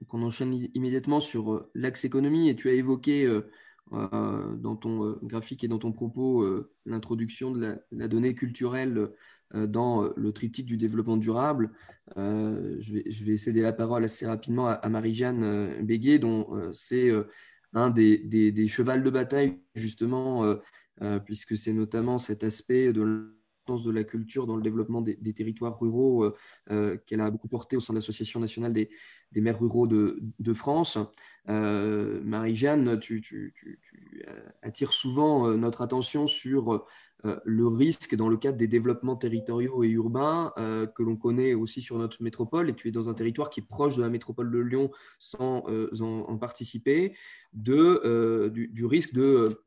qu'on enchaîne immédiatement sur l'axe économie, et tu as évoqué dans ton graphique et dans ton propos l'introduction de la donnée culturelle dans le triptyque du développement durable. Je vais céder la parole assez rapidement à Marie-Jeanne Béguet, dont c'est un des chevals de bataille, justement, puisque c'est notamment cet aspect de l'importance de la culture dans le développement des territoires ruraux qu'elle a beaucoup porté au sein de l'Association nationale des maires ruraux de France. Marie-Jeanne, tu attires souvent notre attention sur le risque dans le cadre des développements territoriaux et urbains que l'on connaît aussi sur notre métropole, et tu es dans un territoire qui est proche de la métropole de Lyon sans en participer, du risque de,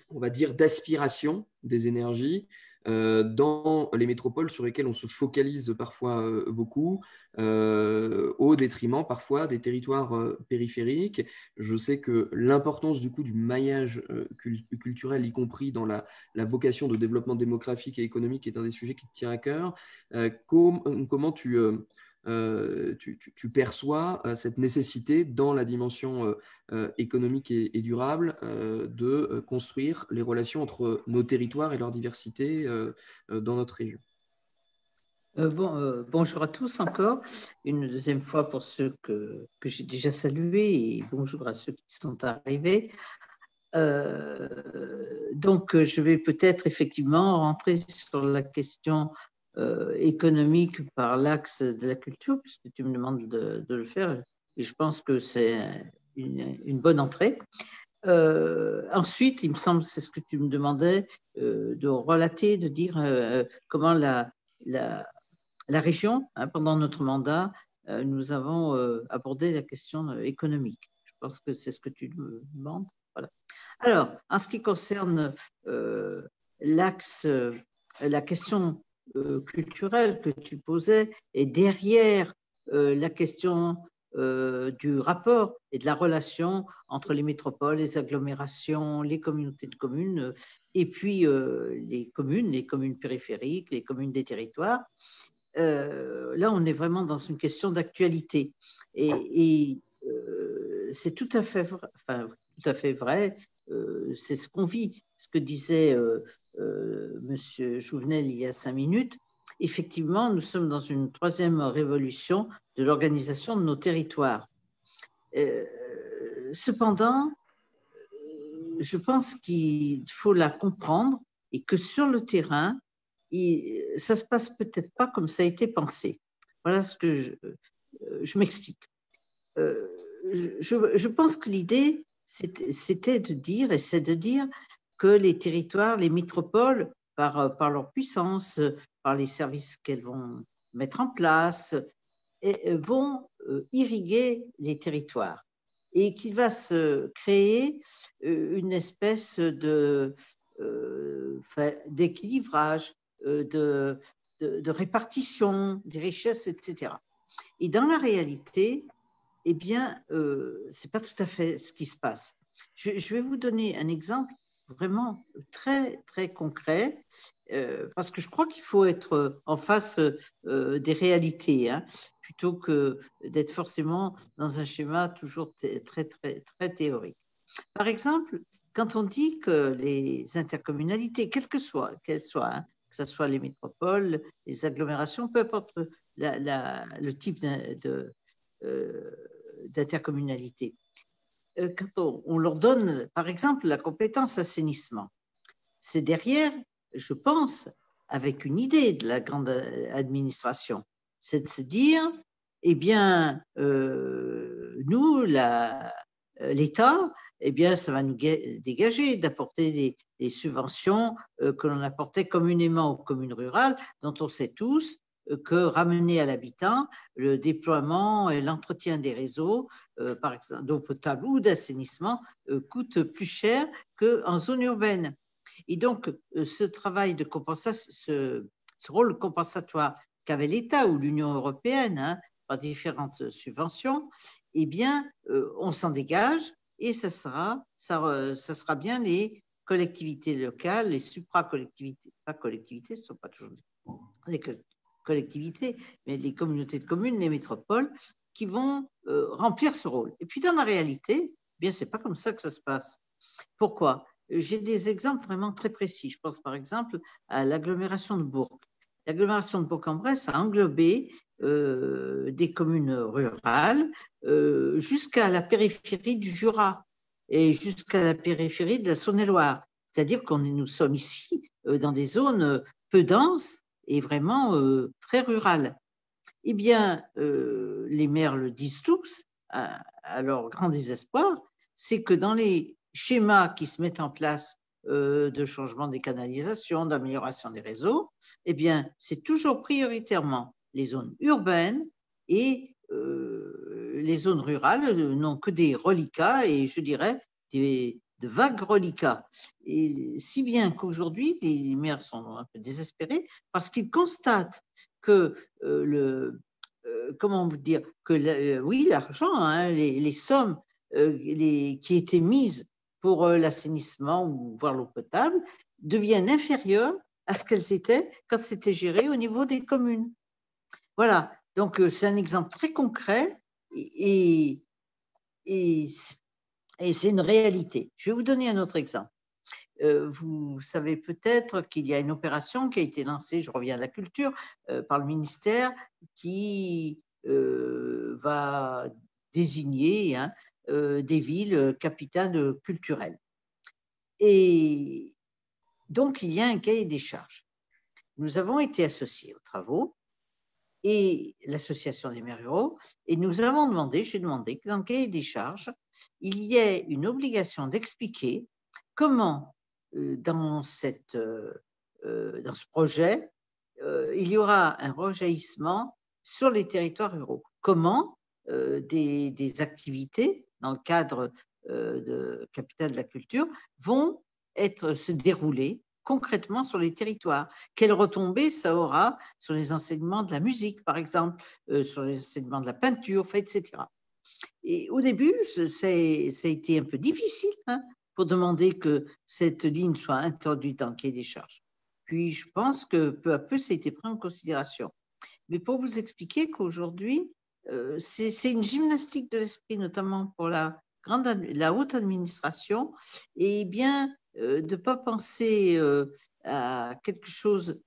on va dire, d'aspiration des énergies dans les métropoles sur lesquelles on se focalise parfois beaucoup, au détriment parfois des territoires périphériques. Je sais que l'importance du coup du maillage culturel, y compris dans la vocation de développement démographique et économique, est un des sujets qui te tient à cœur. Comment tu perçois cette nécessité dans la dimension économique et durable de construire les relations entre nos territoires et leur diversité dans notre région? Bonjour à tous encore, une deuxième fois pour ceux que j'ai déjà salués, et bonjour à ceux qui sont arrivés. Donc, je vais peut-être effectivement rentrer sur la question économique par l'axe de la culture, puisque tu me demandes de le faire, et je pense que c'est une bonne entrée. Ensuite, il me semble, c'est ce que tu me demandais, de relater, de dire comment la région, pendant notre mandat, nous avons abordé la question économique. Je pense que c'est ce que tu me demandes. Voilà. Alors, en ce qui concerne l'axe, la question culturelle que tu posais, et derrière la question du rapport et de la relation entre les métropoles, les agglomérations, les communautés de communes, et puis les communes périphériques, les communes des territoires, là, on est vraiment dans une question d'actualité. Et c'est tout à fait vrai, c'est ce qu'on vit, ce que disait Monsieur Jouvenel il y a 5 minutes. Effectivement, nous sommes dans une troisième révolution de l'organisation de nos territoires. Cependant, je pense qu'il faut la comprendre, et que sur le terrain, ça se passe peut-être pas comme ça a été pensé. Voilà ce que je m'explique. Je pense que l'idée, c'était de dire, et c'est de dire que les territoires, les métropoles, par leur puissance, par les services qu'elles vont mettre en place, vont irriguer les territoires, et qu'il va se créer une espèce d'équilibrage, de répartition des richesses, etc. Et dans la réalité, eh bien, c'est pas tout à fait ce qui se passe. Je vais vous donner un exemple vraiment très, très concret, parce que je crois qu'il faut être en face des réalités, plutôt que d'être forcément dans un schéma toujours très, très, très théorique. Par exemple, quand on dit que les intercommunalités, quelles qu'elles soient, que ce soit les métropoles, les agglomérations, peu importe le type d'intercommunalité, quand on leur donne, par exemple, la compétence assainissement, c'est derrière, je pense, avec une idée de la grande administration, c'est de se dire, eh bien, nous, l'État, eh bien, ça va nous dégager d'apporter des subventions que l'on apportait communément aux communes rurales, dont on sait tous que ramener à l'habitant le déploiement et l'entretien des réseaux, par exemple d'eau potable ou d'assainissement, coûte plus cher qu'en zone urbaine. Et donc, ce travail de compensation, ce rôle compensatoire qu'avait l'État ou l'Union européenne, par différentes subventions, eh bien, on s'en dégage, et ça sera bien les collectivités locales, les supra-collectivités, pas collectivités, ce ne sont pas toujours des collectivités, mais les communautés de communes, les métropoles, qui vont remplir ce rôle. Et puis dans la réalité, bien, c'est pas comme ça que ça se passe. Pourquoi? J'ai des exemples vraiment très précis. Je pense par exemple à l'agglomération de Bourg. L'agglomération de Bourg-en-Bresse a englobé des communes rurales jusqu'à la périphérie du Jura et jusqu'à la périphérie de la Saône-et-Loire. C'est-à-dire que nous sommes ici dans des zones peu denses et vraiment très rurales. Eh bien, les maires le disent tous, à leur grand désespoir, c'est que dans les schémas qui se mettent en place de changement des canalisations, d'amélioration des réseaux, eh bien, c'est toujours prioritairement les zones urbaines et les zones rurales n'ont que des reliquats et je dirais de vagues reliquats. Et si bien qu'aujourd'hui, les maires sont un peu désespérés parce qu'ils constatent que comment vous dire, que oui, l'argent, hein, les sommes qui étaient mises pour l'assainissement ou voire l'eau potable deviennent inférieures à ce qu'elles étaient quand c'était géré au niveau des communes. Voilà, donc c'est un exemple très concret et c'est une réalité. Je vais vous donner un autre exemple. Vous savez peut-être qu'il y a une opération qui a été lancée, je reviens à la culture, par le ministère qui va désigner des villes capitales culturelles. Et donc, il y a un cahier des charges. Nous avons été associés aux travaux et l'association des maires ruraux, et nous avons demandé, j'ai demandé que dans le cahier des charges, il y ait une obligation d'expliquer comment dans ce projet, il y aura un rejaillissement sur les territoires ruraux. Comment des activités dans le cadre de Capitale de la Culture vont se dérouler concrètement sur les territoires. Quelles retombées ça aura sur les enseignements de la musique, par exemple, sur les enseignements de la peinture, etc. Et au début, ça a été un peu difficile pour demander que cette ligne soit introduite dans le cahier des charges. Puis, je pense que peu à peu, ça a été pris en considération. Mais pour vous expliquer qu'aujourd'hui, c'est une gymnastique de l'esprit, notamment pour la haute administration, et bien de ne pas penser à quelque chose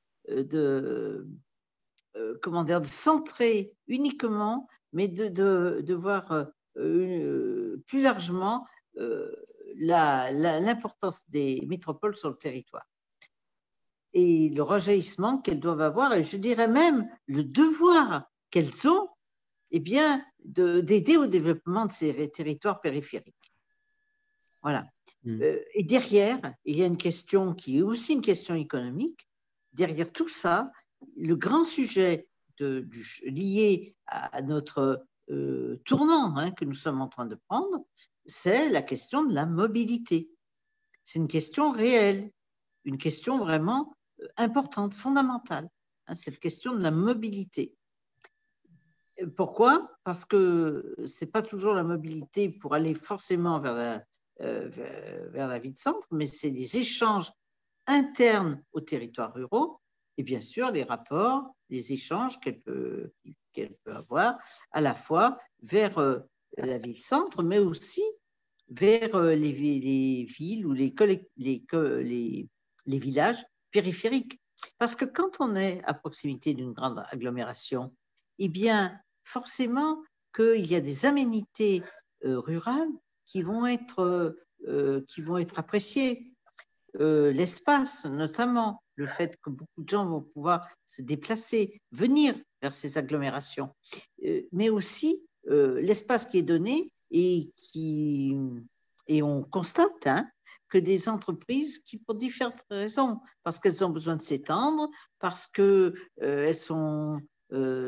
comment dire, de centré uniquement, mais de voir plus largement l'importance des métropoles sur le territoire et le rejaillissement qu'elles doivent avoir, et je dirais même le devoir qu'elles ont, eh bien, d'aider au développement de ces territoires périphériques. Voilà. Et derrière, il y a une question qui est aussi une question économique. Derrière tout ça, le grand sujet lié à notre tournant que nous sommes en train de prendre, c'est la question de la mobilité. C'est une question réelle, une question vraiment importante, fondamentale, cette question de la mobilité. Pourquoi? Parce que ce n'est pas toujours la mobilité pour aller forcément vers la ville-centre, mais c'est des échanges internes aux territoires ruraux et bien sûr les rapports, les échanges qu'elle peut avoir à la fois vers la ville-centre, mais aussi vers les villes ou les villages périphériques. Parce que quand on est à proximité d'une grande agglomération, eh bien, forcément qu'il y a des aménités rurales qui vont être appréciées. L'espace, notamment, le fait que beaucoup de gens vont pouvoir se déplacer, venir vers ces agglomérations, mais aussi l'espace qui est donné et on constate que des entreprises qui, pour différentes raisons, parce qu'elles ont besoin de s'étendre, parce qu'elles sont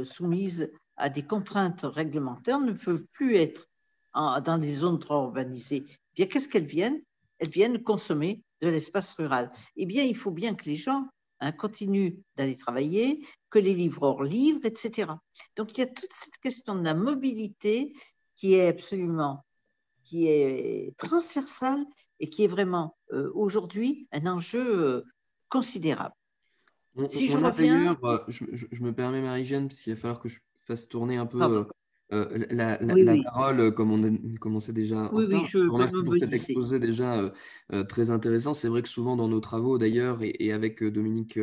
soumises à des contraintes réglementaires, ne peuvent plus être dans des zones trop urbanisées. Bien, qu'est-ce qu'elles viennent? Elles viennent consommer de l'espace rural. Eh bien, il faut bien que les gens continuent d'aller travailler, que les livreurs livrent, etc. Donc, il y a toute cette question de la mobilité qui est transversale et qui est vraiment aujourd'hui un enjeu considérable. Je me permets, Marie-Jeanne, parce qu'il va falloir que je fasse tourner un peu Oui, la oui. parole, comme on a commencé déjà en Oui, oui, retard. je Je vous remercie pour cet rebondissais. exposé déjà très intéressant. C'est vrai que souvent dans nos travaux d'ailleurs, et avec Dominique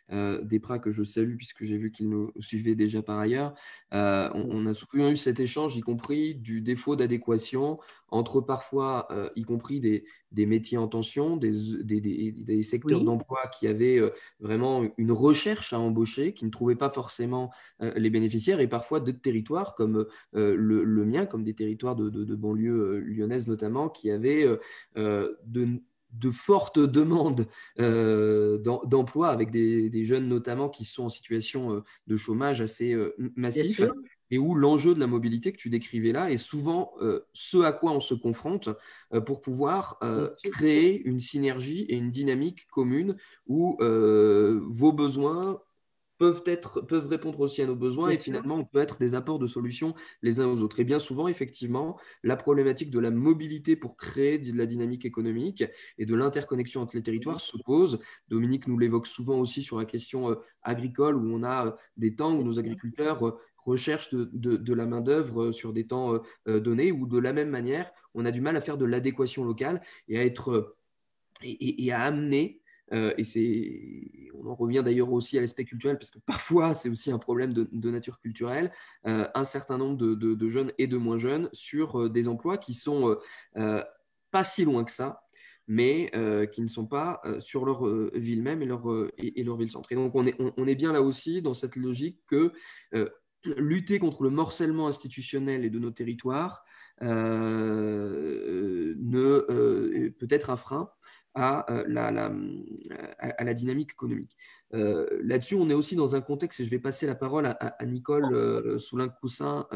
Desprats, que je salue puisque j'ai vu qu'il nous suivait déjà par ailleurs, on a souvent eu cet échange, y compris du défaut d'adéquation entre parfois, y compris des métiers en tension, des secteurs Oui, d'emploi qui avaient vraiment une recherche à embaucher, qui ne trouvaient pas forcément les bénéficiaires, et parfois d'autres territoires comme le mien, comme des territoires de banlieue lyonnaise notamment, qui avaient de fortes demandes d'emploi avec des jeunes notamment qui sont en situation de chômage assez bien massif, sûr. et où l'enjeu de la mobilité que tu décrivais là est souvent ce à quoi on se confronte pour pouvoir Bien sûr. créer une synergie et une dynamique commune où vos besoins peuvent répondre aussi à nos besoins, Bien et sûr. finalement, on peut être des apports de solutions les uns aux autres. Et bien souvent, effectivement, la problématique de la mobilité pour créer de la dynamique économique et de l'interconnexion entre les territoires se pose. Dominique nous l'évoque souvent aussi sur la question agricole, où on a des temps où nos agriculteurs recherchent de la main-d'œuvre sur des temps donnés, ou de la même manière, on a du mal à faire de l'adéquation locale et à être et à amener, on en revient d'ailleurs aussi à l'aspect culturel, parce que parfois c'est aussi un problème de nature culturelle, un certain nombre de jeunes et de moins jeunes sur des emplois qui sont pas si loin que ça, mais qui ne sont pas sur leur ville même et leur ville-centre. Et donc on est bien là aussi dans cette logique que lutter contre le morcellement institutionnel et de nos territoires peut être un frein à à la dynamique économique. Là-dessus, on est aussi dans un contexte, et je vais passer la parole à Nicole Soulin-Coussin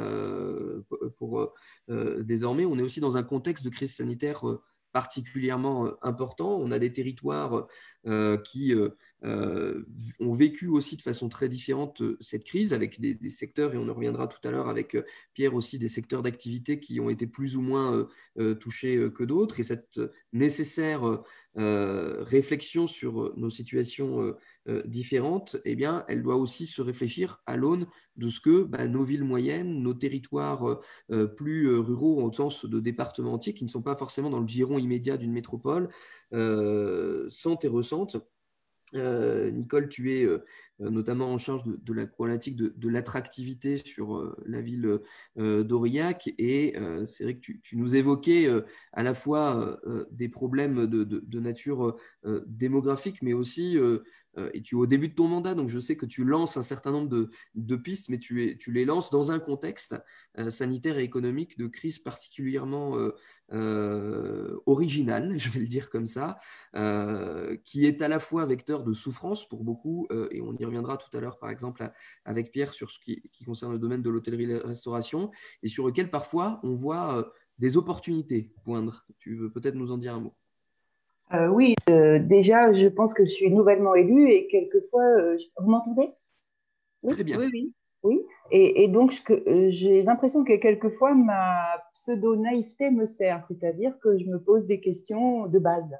désormais, on est aussi dans un contexte de crise sanitaire particulièrement important. On a des territoires qui ont vécu aussi de façon très différente cette crise, avec des secteurs, et on en reviendra tout à l'heure avec Pierre aussi, des secteurs d'activité qui ont été plus ou moins touchés que d'autres. Et cette nécessaire réflexion sur nos situations différentes, eh bien, elle doit aussi se réfléchir à l'aune de ce que nos villes moyennes, nos territoires plus ruraux au sens de départements entiers, qui ne sont pas forcément dans le giron immédiat d'une métropole, sentent et ressentent. Nicole, tu es notamment en charge de la problématique de l'attractivité sur la ville d'Aurillac, et c'est vrai que tu nous évoquais à la fois des problèmes de nature démographique, mais aussi, et tu es au début de ton mandat, donc je sais que tu lances un certain nombre de pistes, mais tu les lances dans un contexte sanitaire et économique de crise particulièrement original, je vais le dire comme ça, qui est à la fois vecteur de souffrance pour beaucoup, et on y reviendra tout à l'heure par exemple avec Pierre sur ce qui concerne le domaine de l'hôtellerie-restauration, et sur lequel parfois on voit des opportunités poindre. Tu veux peut-être nous en dire un mot? Oui, déjà, je pense que je suis nouvellement élue et quelquefois, vous m'entendez? Oui, Très bien. Oui, oui. oui. Et donc, j'ai l'impression que quelquefois, ma pseudo-naïveté me sert, c'est-à-dire que je me pose des questions de base.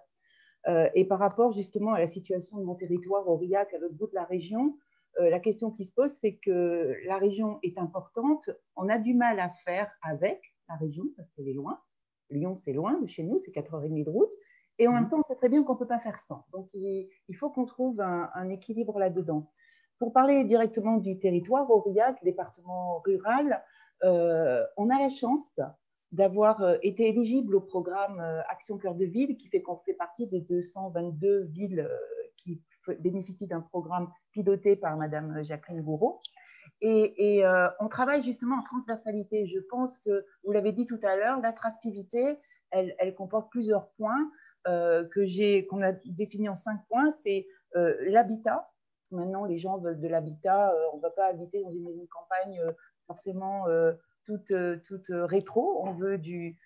Et par rapport justement à la situation de mon territoire, Aurillac, à l'autre bout de la région, la question qui se pose, c'est que la région est importante, on a du mal à faire avec la région parce qu'elle est loin. Lyon, c'est loin de chez nous, c'est 4h30 de route. Et en même temps, on sait très bien qu'on ne peut pas faire sans. Donc, il faut qu'on trouve un équilibre là-dedans. Pour parler directement du territoire, Aurillac, département rural, on a la chance d'avoir été éligible au programme Action Cœur de Ville, qui fait qu'on fait partie des 222 villes qui bénéficient d'un programme piloté par Madame Jacqueline Gouraud. Et on travaille justement en transversalité. Je pense que, vous l'avez dit tout à l'heure, l'attractivité, elle comporte plusieurs points qu'on a définis en 5 points. C'est l'habitat. Maintenant, les gens veulent de l'habitat. On ne va pas habiter dans une maison de campagne forcément toute rétro. On veut du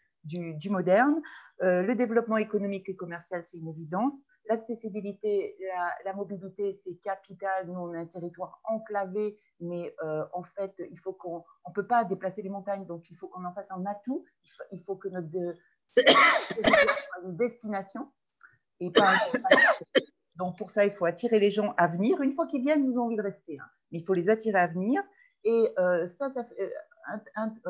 moderne. Le développement économique et commercial, c'est une évidence. L'accessibilité, la mobilité, c'est capital. Nous, on a un territoire enclavé, mais en fait, il faut qu'on ne peut pas déplacer les montagnes, donc il faut qu'on en fasse un atout. Il faut que notre territoire soit une destination et pas un destination. Donc, pour ça, il faut attirer les gens à venir. Une fois qu'ils viennent, ils ont envie de rester. Hein. Mais il faut les attirer à venir. Et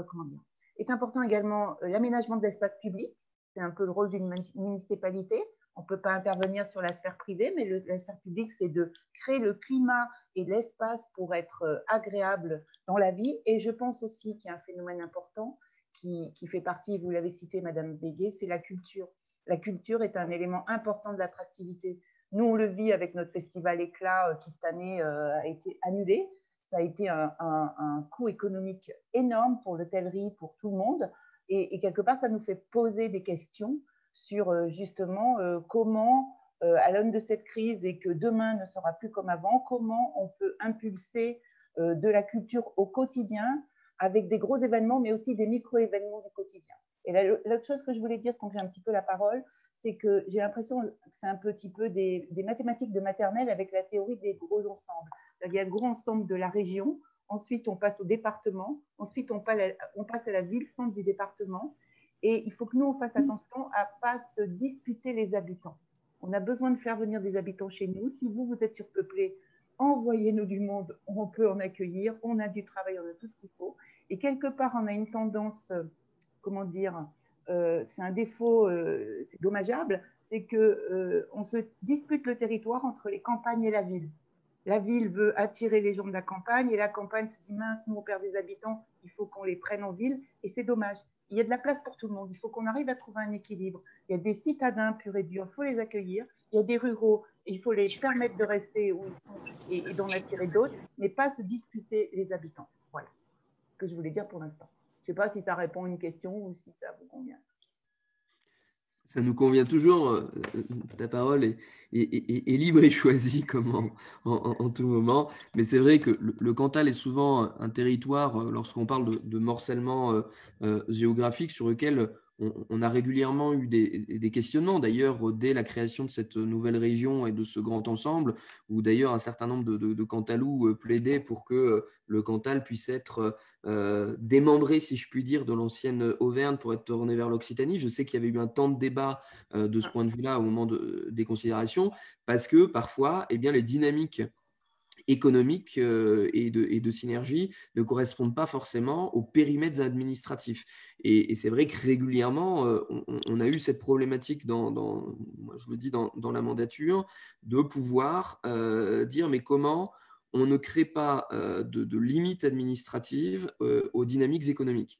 comment dire, est important également l'aménagement de l'espace public. C'est un peu le rôle d'une municipalité. On ne peut pas intervenir sur la sphère privée, mais la sphère publique, c'est de créer le climat et l'espace pour être agréable dans la vie. Et je pense aussi qu'il y a un phénomène important qui fait partie, vous l'avez cité, Madame Béguet, c'est la culture. La culture est un élément important de l'attractivité. Nous, on le vit avec notre festival Éclat qui, cette année, a été annulé. Ça a été un coût économique énorme pour l'hôtellerie, pour tout le monde. Et quelque part, ça nous fait poser des questions sur justement comment, à l'aune de cette crise et que demain ne sera plus comme avant, comment on peut impulser de la culture au quotidien avec des gros événements, mais aussi des micro-événements du quotidien. Et l'autre chose que je voulais dire quand j'ai un petit peu la parole, c'est que j'ai l'impression que c'est un petit peu des mathématiques de maternelle avec la théorie des gros ensembles. Il y a le gros ensemble de la région, ensuite on passe au département, ensuite on passe à la ville-centre du département, et il faut que nous, on fasse attention à ne pas se disputer les habitants. On a besoin de faire venir des habitants chez nous. Si vous êtes surpeuplé, envoyez-nous du monde, on peut en accueillir, on a du travail, on a tout ce qu'il faut. Et quelque part, on a une tendance, comment dire, c'est un défaut, c'est dommageable, c'est qu'on se dispute le territoire entre les campagnes et la ville. La ville veut attirer les gens de la campagne et la campagne se dit mince, nous on perd des habitants, il faut qu'on les prenne en ville et c'est dommage. Il y a de la place pour tout le monde, il faut qu'on arrive à trouver un équilibre. Il y a des citadins purs et durs, il faut les accueillir. Il y a des ruraux, il faut les permettre de rester où ils sont et d'en attirer d'autres, mais pas se disputer les habitants. Voilà ce que je voulais dire pour l'instant. Je ne sais pas si ça répond à une question ou si ça vous convient. Ça nous convient toujours. Ta parole est libre et choisie comme en tout moment. Mais c'est vrai que le Cantal est souvent un territoire, lorsqu'on parle de morcellement géographique, sur lequel on a régulièrement eu des questionnements. D'ailleurs, dès la création de cette nouvelle région et de ce grand ensemble, où d'ailleurs un certain nombre de Cantalous plaidaient pour que le Cantal puisse être démembré, si je puis dire, de l'ancienne Auvergne pour être tourné vers l'Occitanie. Je sais qu'il y avait eu un temps de débat de ce point de vue-là au moment des considérations, parce que parfois, eh bien, les dynamiques économiques et de synergie ne correspondent pas forcément aux périmètres administratifs. Et c'est vrai que régulièrement, on a eu cette problématique, moi je le dis, dans la mandature, de pouvoir dire mais comment on ne crée pas de limites administratives aux dynamiques économiques.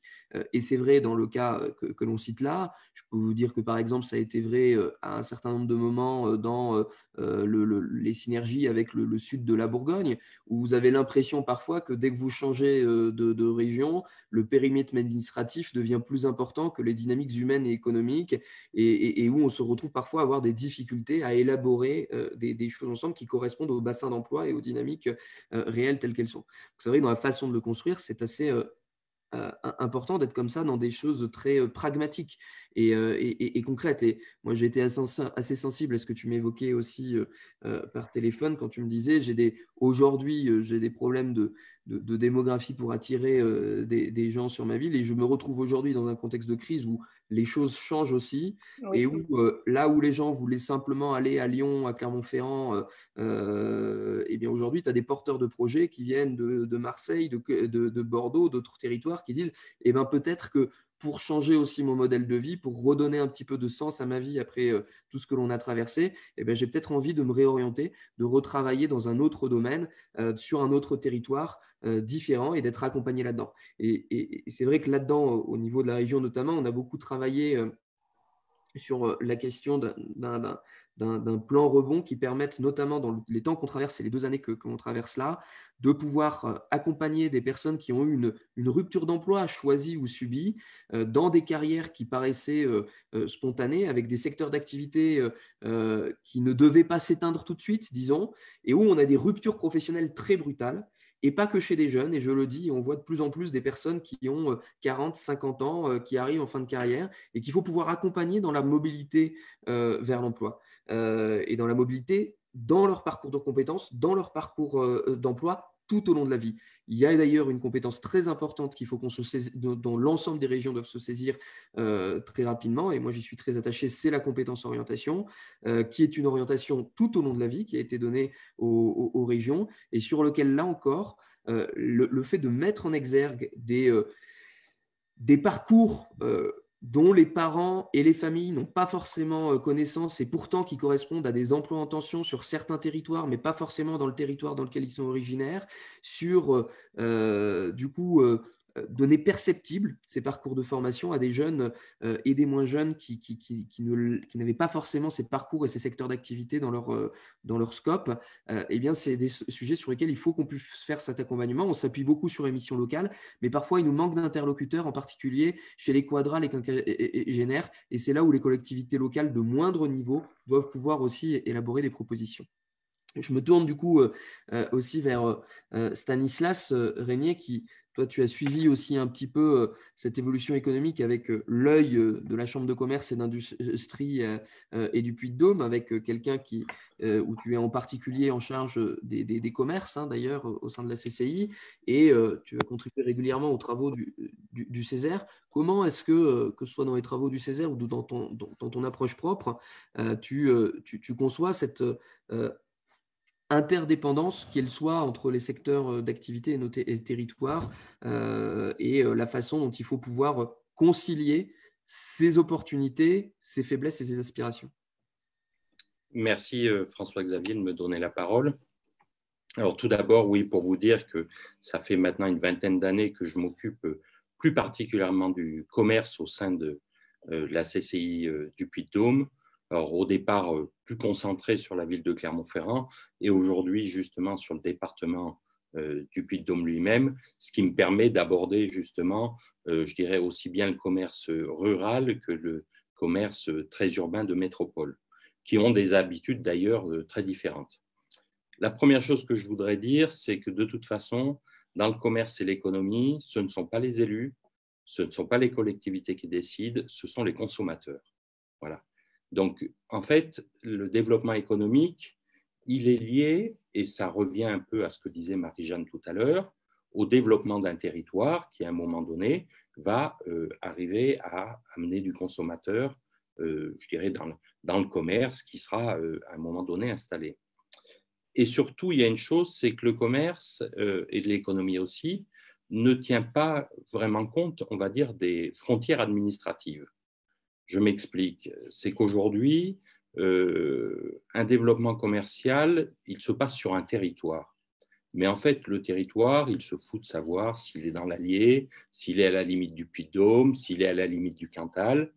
Et c'est vrai dans le cas que l'on cite là. Je peux vous dire que par exemple, ça a été vrai à un certain nombre de moments dans les synergies avec le sud de la Bourgogne, où vous avez l'impression parfois que dès que vous changez de région, le périmètre administratif devient plus important que les dynamiques humaines et économiques, et où on se retrouve parfois à avoir des difficultés à élaborer des choses ensemble qui correspondent au bassin d'emploi et aux dynamiques réelles telles qu'elles sont. Donc, c'est vrai que dans la façon de le construire, c'est assez important d'être comme ça dans des choses très pragmatiques et concrètes. Et moi, j'ai été assez sensible à ce que tu m'évoquais aussi par téléphone quand tu me disais aujourd'hui, j'ai des problèmes de démographie pour attirer des gens sur ma ville, et je me retrouve aujourd'hui dans un contexte de crise où les choses changent aussi, Oui. et où là où les gens voulaient simplement aller à Lyon, à Clermont-Ferrand, et bien aujourd'hui, tu as des porteurs de projets qui viennent de Marseille, de Bordeaux, d'autres territoires, qui disent eh ben, peut-être que pour changer aussi mon modèle de vie, pour redonner un petit peu de sens à ma vie après tout ce que l'on a traversé, eh ben, j'ai peut-être envie de me réorienter, de retravailler dans un autre domaine, sur un autre territoire différent, et d'être accompagné là-dedans. Et c'est vrai que là-dedans, au niveau de la région notamment, on a beaucoup travaillé sur la question d'un plan rebond qui permette, notamment dans les temps qu'on traverse, et les 2 années que l'on traverse là, de pouvoir accompagner des personnes qui ont eu une rupture d'emploi choisie ou subie, dans des carrières qui paraissaient spontanées, avec des secteurs d'activité qui ne devaient pas s'éteindre tout de suite, disons, et où on a des ruptures professionnelles très brutales. Et pas que chez des jeunes, et je le dis, on voit de plus en plus des personnes qui ont 40, 50 ans, qui arrivent en fin de carrière, et qu'il faut pouvoir accompagner dans la mobilité vers l'emploi, et dans la mobilité dans leur parcours de compétences, dans leur parcours d'emploi tout au long de la vie. Il y a d'ailleurs une compétence très importante qu'il faut qu'on se saisisse, dont l'ensemble des régions doivent se saisir très rapidement, et moi j'y suis très attaché, c'est la compétence orientation, qui est une orientation tout au long de la vie qui a été donnée aux régions, et sur lequel là encore, le fait de mettre en exergue des parcours dont les parents et les familles n'ont pas forcément connaissance et pourtant qui correspondent à des emplois en tension sur certains territoires, mais pas forcément dans le territoire dans lequel ils sont originaires, sur du coup donner perceptible ces parcours de formation à des jeunes et des moins jeunes qui n'avaient pas forcément ces parcours et ces secteurs d'activité dans leur scope. Eh bien, c'est des sujets sur lesquels il faut qu'on puisse faire cet accompagnement. On s'appuie beaucoup sur les missions locales, mais parfois il nous manque d'interlocuteurs, en particulier chez les quadras, les quinquagénaires, et c'est là où les collectivités locales de moindre niveau doivent pouvoir aussi élaborer des propositions. Je me tourne du coup aussi vers Stanislas Régnier, qui, toi, tu as suivi aussi un petit peu cette évolution économique avec l'œil de la Chambre de commerce et d'industrie et du Puy-de-Dôme, avec quelqu'un où tu es en particulier en charge des commerces, hein, d'ailleurs, au sein de la CCI, et tu as contribué régulièrement aux travaux du Césaire. Comment est-ce que ce soit dans les travaux du Césaire ou dans ton approche propre, tu conçois cette interdépendance, qu'elle soit entre les secteurs d'activité et nos territoires, et la façon dont il faut pouvoir concilier ces opportunités, ces faiblesses et ces aspirations. Merci François-Xavier de me donner la parole. Alors tout d'abord, oui, pour vous dire que ça fait maintenant une vingtaine d'années que je m'occupe plus particulièrement du commerce au sein de la CCI du Puy-de-Dôme. Alors au départ, plus concentré sur la ville de Clermont-Ferrand et aujourd'hui justement sur le département du Puy-de-Dôme lui-même, ce qui me permet d'aborder justement, je dirais aussi bien le commerce rural que le commerce très urbain de métropole, qui ont des habitudes d'ailleurs très différentes. La première chose que je voudrais dire, c'est que de toute façon, dans le commerce et l'économie, ce ne sont pas les élus, ce ne sont pas les collectivités qui décident, ce sont les consommateurs. Voilà. Donc, en fait, le développement économique, il est lié, et ça revient un peu à ce que disait Marie-Jeanne tout à l'heure, au développement d'un territoire qui, à un moment donné, va arriver à amener du consommateur, je dirais, dans le commerce qui sera à un moment donné installé. Et surtout, il y a une chose, c'est que le commerce et l'économie aussi ne tient pas vraiment compte, on va dire, des frontières administratives. Je m'explique. C'est qu'aujourd'hui, un développement commercial, il se passe sur un territoire. Mais en fait, le territoire, il se fout de savoir s'il est dans l'Allier, s'il est à la limite du Puy-de-Dôme, s'il est à la limite du Cantal,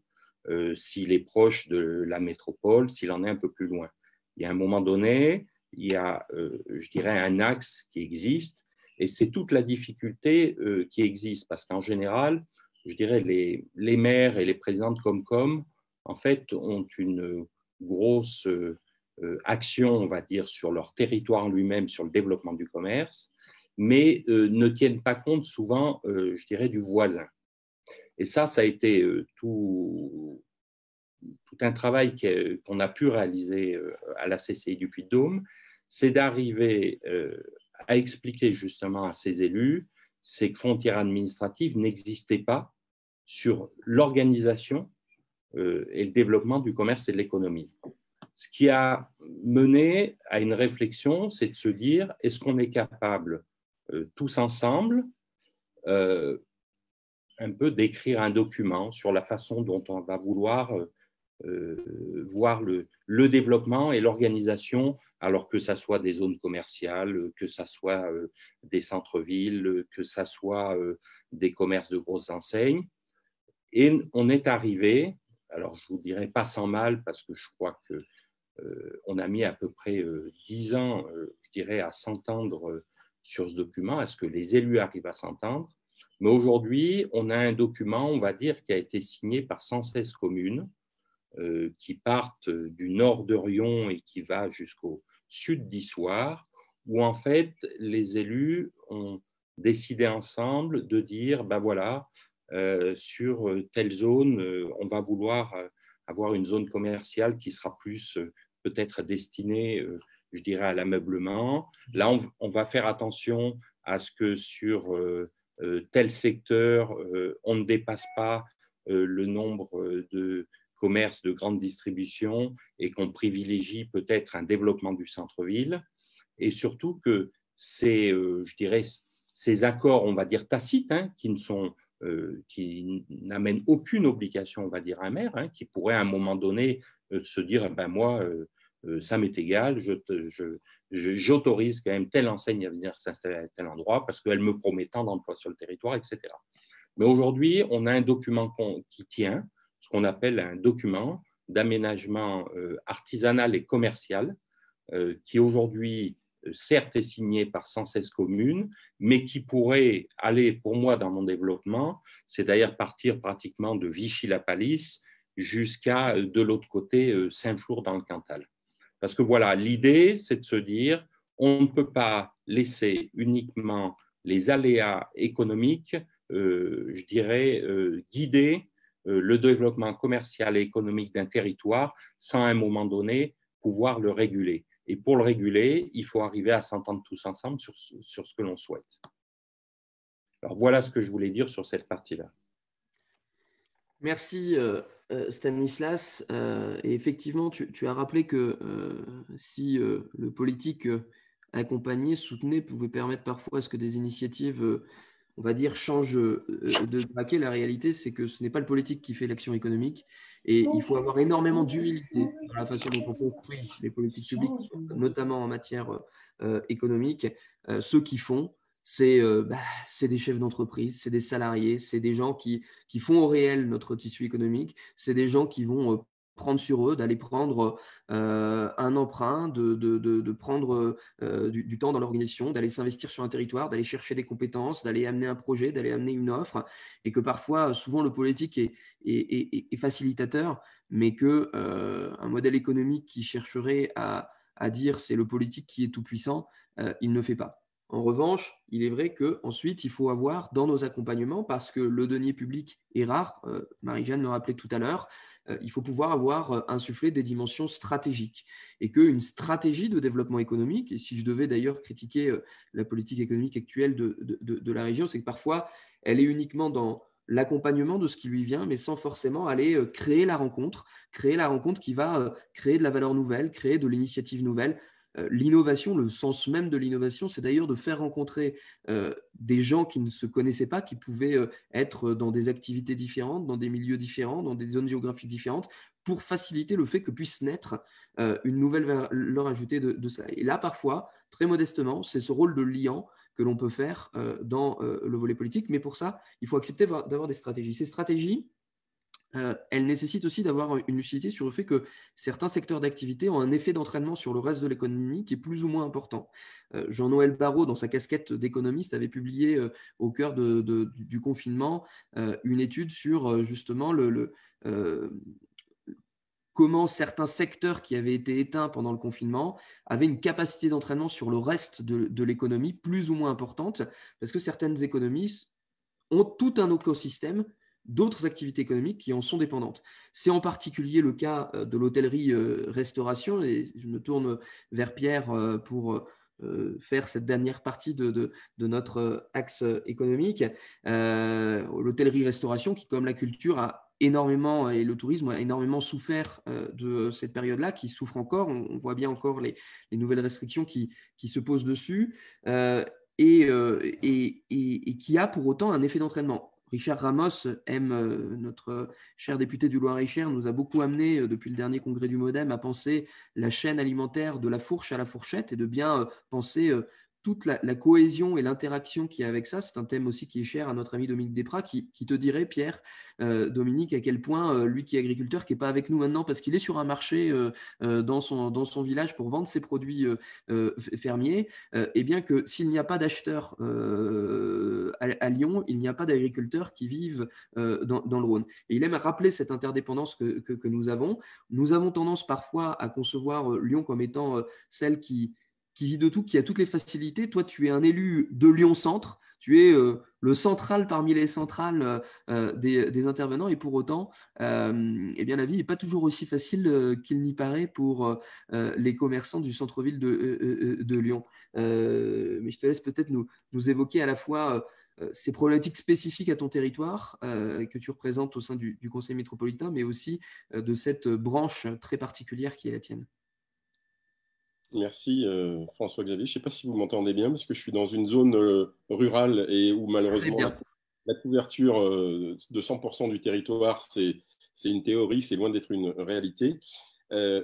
s'il est proche de la métropole, s'il en est un peu plus loin. Il y a un moment donné, il y a, je dirais, un axe qui existe et c'est toute la difficulté qui existe parce qu'en général, je dirais, les maires et les présidents de Comcom, en fait, ont une grosse action, on va dire, sur leur territoire lui-même, sur le développement du commerce, mais ne tiennent pas compte souvent, je dirais, du voisin. Et ça a été tout un travail qu'on a pu réaliser à la CCI du Puy-de-Dôme, c'est d'arriver à expliquer justement à ces élus ces frontières administratives n'existaient pas sur l'organisation et le développement du commerce et de l'économie. Ce qui a mené à une réflexion, c'est de se dire, est-ce qu'on est capable, tous ensemble, un peu d'écrire un document sur la façon dont on va vouloir voir le développement et l'organisation, alors que ça soit des zones commerciales, que ça soit des centres-villes, que ça soit des commerces de grosses enseignes. Et on est arrivé, alors je vous dirais pas sans mal, parce que je crois que on a mis à peu près 10 ans, je dirais, à s'entendre sur ce document, à ce que les élus arrivent à s'entendre. Mais aujourd'hui, on a un document, on va dire, qui a été signé par 116 communes, qui partent du nord de Rion et qui va jusqu'au sud d'Issoire, où en fait les élus ont décidé ensemble de dire, ben voilà, sur telle zone, on va vouloir avoir une zone commerciale qui sera plus peut-être destinée, je dirais, à l'ameublement. Là, on va faire attention à ce que sur tel secteur, on ne dépasse pas le nombre de commerce de grande distribution et qu'on privilégie peut-être un développement du centre-ville et surtout que ces, je dirais, ces accords, on va dire tacites, hein, qui ne sont qui n'amène aucune obligation, on va dire, à un maire, hein, qui pourrait à un moment donné se dire, ben moi, ça m'est égal, j'autorise quand même telle enseigne à venir s'installer à tel endroit parce qu'elle me promet tant d'emplois sur le territoire, etc. Mais aujourd'hui, on a un document qui tient, ce qu'on appelle un document d'aménagement artisanal et commercial, qui aujourd'hui, certes, est signé par 116 communes, mais qui pourrait aller, pour moi, dans mon développement, c'est d'ailleurs partir pratiquement de Vichy-la-Palisse jusqu'à, de l'autre côté, Saint-Flour dans le Cantal. Parce que voilà, l'idée, c'est de se dire, on ne peut pas laisser uniquement les aléas économiques, je dirais, guider le développement commercial et économique d'un territoire sans à un moment donné pouvoir le réguler. Et pour le réguler, il faut arriver à s'entendre tous ensemble sur ce que l'on souhaite. Alors voilà ce que je voulais dire sur cette partie-là. Merci Stanislas. Et effectivement, tu as rappelé que si le politique accompagné, soutenu, pouvait permettre parfois à ce que des initiatives, on va dire, changent de braquet, la réalité, c'est que ce n'est pas le politique qui fait l'action économique. Et il faut avoir énormément d'humilité dans la façon dont on construit les politiques publiques, notamment en matière économique. Ceux qui font, c'est des chefs d'entreprise, c'est des salariés, c'est des gens qui font au réel notre tissu économique, c'est des gens qui vont prendre sur eux d'aller prendre un emprunt, de prendre du temps dans l'organisation, d'aller s'investir sur un territoire, d'aller chercher des compétences, d'aller amener un projet, d'aller amener une offre, et que parfois, souvent, le politique est facilitateur, mais qu'un modèle économique qui chercherait à dire c'est le politique qui est tout puissant, il ne fait pas. En revanche, il est vrai qu'ensuite, il faut avoir dans nos accompagnements, parce que le denier public est rare, Marie-Jeanne le rappelait tout à l'heure, il faut pouvoir avoir insufflé des dimensions stratégiques. Et qu'une stratégie de développement économique, et si je devais d'ailleurs critiquer la politique économique actuelle de la région, c'est que parfois, elle est uniquement dans l'accompagnement de ce qui lui vient, mais sans forcément aller créer la rencontre qui va créer de la valeur nouvelle, créer de l'initiative nouvelle. L'innovation, le sens même de l'innovation, c'est d'ailleurs de faire rencontrer des gens qui ne se connaissaient pas, qui pouvaient être dans des activités différentes, dans des milieux différents, dans des zones géographiques différentes, pour faciliter le fait que puisse naître une nouvelle valeur ajoutée de cela. Et là, parfois, très modestement, c'est ce rôle de liant que l'on peut faire dans le volet politique, mais pour ça, il faut accepter d'avoir des stratégies. Ces stratégies, elle nécessite aussi d'avoir une lucidité sur le fait que certains secteurs d'activité ont un effet d'entraînement sur le reste de l'économie qui est plus ou moins important. Jean-Noël Barrot, dans sa casquette d'économiste, avait publié au cœur du confinement une étude sur justement comment certains secteurs qui avaient été éteints pendant le confinement avaient une capacité d'entraînement sur le reste de l'économie plus ou moins importante, parce que certaines économies ont tout un écosystème d'autres activités économiques qui en sont dépendantes. C'est en particulier le cas de l'hôtellerie-restauration, et je me tourne vers Pierre pour faire cette dernière partie de notre axe économique. L'hôtellerie-restauration qui, comme la culture, a énormément, et le tourisme a énormément souffert de cette période-là, qui souffre encore. On voit bien encore les nouvelles restrictions qui se posent dessus. Et qui a pour autant un effet d'entraînement. Richard Ramos, notre cher député du Loir-et-Cher, nous a beaucoup amené depuis le dernier congrès du MODEM à penser la chaîne alimentaire de la fourche à la fourchette et de bien penser toute la cohésion et l'interaction qu'il y a avec ça. C'est un thème aussi qui est cher à notre ami Dominique Desprats, qui te dirait, Pierre, Dominique, à quel point lui qui est agriculteur, qui n'est pas avec nous maintenant parce qu'il est sur un marché dans son village pour vendre ses produits fermiers, et bien que s'il n'y a pas d'acheteurs à Lyon, il n'y a pas d'agriculteurs qui vivent dans le Rhône. Et il aime rappeler cette interdépendance que nous avons. Nous avons tendance parfois à concevoir Lyon comme étant celle qui vit de tout, qui a toutes les facilités. Toi, tu es un élu de Lyon-Centre, tu es le central parmi les centrales des intervenants, et pour autant, eh bien, la vie n'est pas toujours aussi facile qu'il n'y paraît pour les commerçants du centre-ville de Lyon. Mais je te laisse peut-être nous évoquer à la fois ces problématiques spécifiques à ton territoire que tu représentes au sein du conseil métropolitain, mais aussi de cette branche très particulière qui est la tienne. Merci François-Xavier. Je ne sais pas si vous m'entendez bien parce que je suis dans une zone rurale et où malheureusement la couverture de 100% du territoire, c'est une théorie, c'est loin d'être une réalité.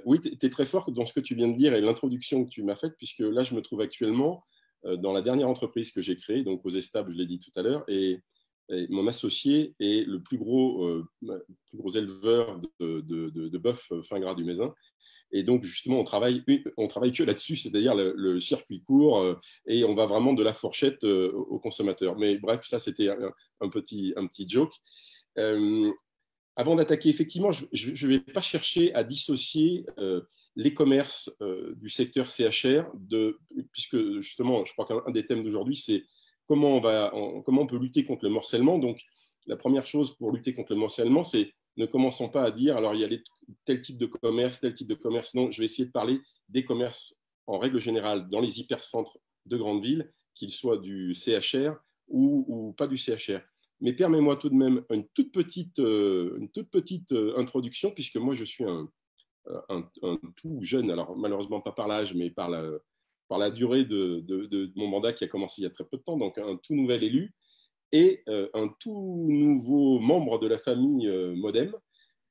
Oui, tu es très fort dans ce que tu viens de dire et l'introduction que tu m'as faite, puisque là, je me trouve actuellement dans la dernière entreprise que j'ai créée, donc aux Estables, je l'ai dit tout à l'heure, et mon associé est le plus gros éleveur de bœuf fin gras du Mézin. Et donc, justement, on travaille que là-dessus, c'est-à-dire le circuit court, et on va vraiment de la fourchette au consommateur. Mais bref, ça, c'était un petit joke. Avant d'attaquer, effectivement, je ne vais pas chercher à dissocier les commerces du secteur CHR, puisque justement, je crois qu'un des thèmes d'aujourd'hui, c'est comment on peut lutter contre le morcellement. Donc, la première chose pour lutter contre le morcellement, c'est ne commençons pas à dire, alors il y a tel type de commerce, tel type de commerce. Non, je vais essayer de parler des commerces en règle générale dans les hypercentres de grandes villes, qu'ils soient du CHR ou pas du CHR. Mais permets-moi tout de même une toute petite introduction, puisque moi, je suis un tout jeune, alors malheureusement pas par l'âge, mais par la durée de mon mandat qui a commencé il y a très peu de temps, donc un tout nouvel élu et un tout nouveau membre de la famille Modem.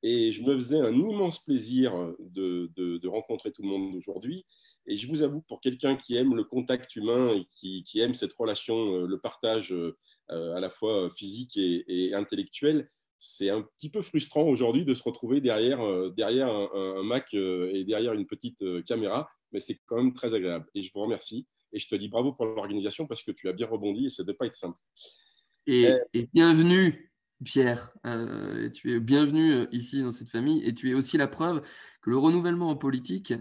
Et je me faisais un immense plaisir de rencontrer tout le monde aujourd'hui. Et je vous avoue, pour quelqu'un qui aime le contact humain et qui aime cette relation, le partage à la fois physique et intellectuel, c'est un petit peu frustrant aujourd'hui de se retrouver derrière un Mac et derrière une petite caméra, mais c'est quand même très agréable. Et je vous remercie. Et je te dis bravo pour l'organisation parce que tu as bien rebondi et ça ne doit pas être simple. Et bienvenue, Pierre. Tu es bienvenu ici dans cette famille et tu es aussi la preuve que le renouvellement en politique,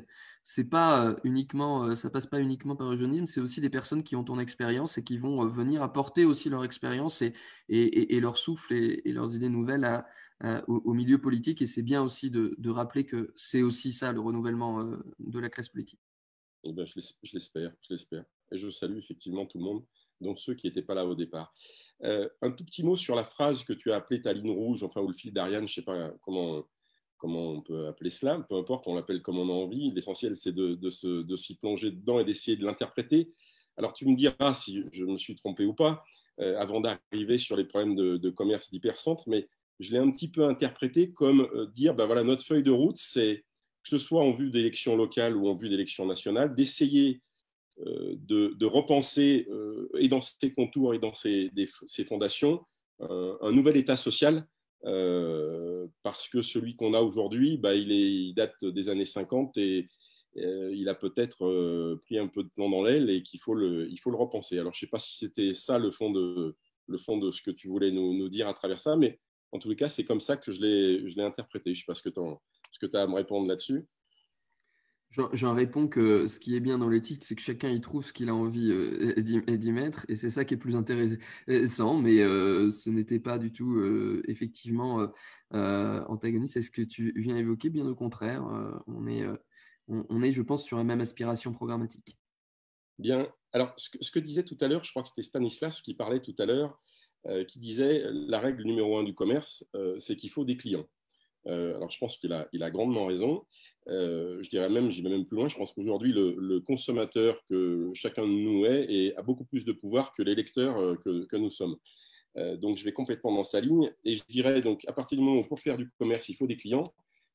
c'est pas uniquement, ça passe pas uniquement par le jeunisme, c'est aussi des personnes qui ont ton expérience et qui vont venir apporter aussi leur expérience et leur souffle et leurs idées nouvelles au milieu politique. Et c'est bien aussi de rappeler que c'est aussi ça, le renouvellement de la classe politique. Eh ben, je l'espère. Et je salue effectivement tout le monde, dont ceux qui n'étaient pas là au départ. Un tout petit mot sur la phrase que tu as appelée ta ligne rouge, enfin, ou le fil d'Ariane, je ne sais pas comment on peut appeler cela, peu importe, on l'appelle comme on a envie. L'essentiel, c'est de s'y plonger dedans et d'essayer de l'interpréter. Alors, tu me diras si je me suis trompé ou pas, avant d'arriver sur les problèmes de commerce d'hypercentre, mais je l'ai un petit peu interprété comme dire, ben voilà, notre feuille de route, c'est que ce soit en vue d'élections locales ou en vue d'élections nationales, d'essayer de repenser et dans ses contours et dans ses fondations un nouvel État social parce que celui qu'on a aujourd'hui, bah, il date des années 50 et il a peut-être pris un peu de plomb dans l'aile et qu'il faut le repenser. Alors, je ne sais pas si c'était ça le fond de ce que tu voulais nous dire à travers ça, mais en tous les cas, c'est comme ça que je l'ai interprété. Je ne sais pas ce que tu as à me répondre là-dessus. J'en réponds que ce qui est bien dans le titre, c'est que chacun y trouve ce qu'il a envie d'y mettre, et c'est ça qui est plus intéressant, mais ce n'était pas du tout effectivement antagoniste. C'est ce que tu viens évoquer, bien au contraire. On est, je pense, sur la même aspiration programmatique. Bien. Alors, ce que disait tout à l'heure, je crois que c'était Stanislas qui parlait tout à l'heure, qui disait la règle numéro 1 du commerce, c'est qu'il faut des clients. Alors, je pense qu'il a grandement raison. Je dirais même, j'y vais même plus loin, je pense qu'aujourd'hui, le consommateur que chacun de nous a beaucoup plus de pouvoir que les lecteurs que nous sommes. Donc, je vais complètement dans sa ligne. Et je dirais, donc, à partir du moment où pour faire du commerce, il faut des clients,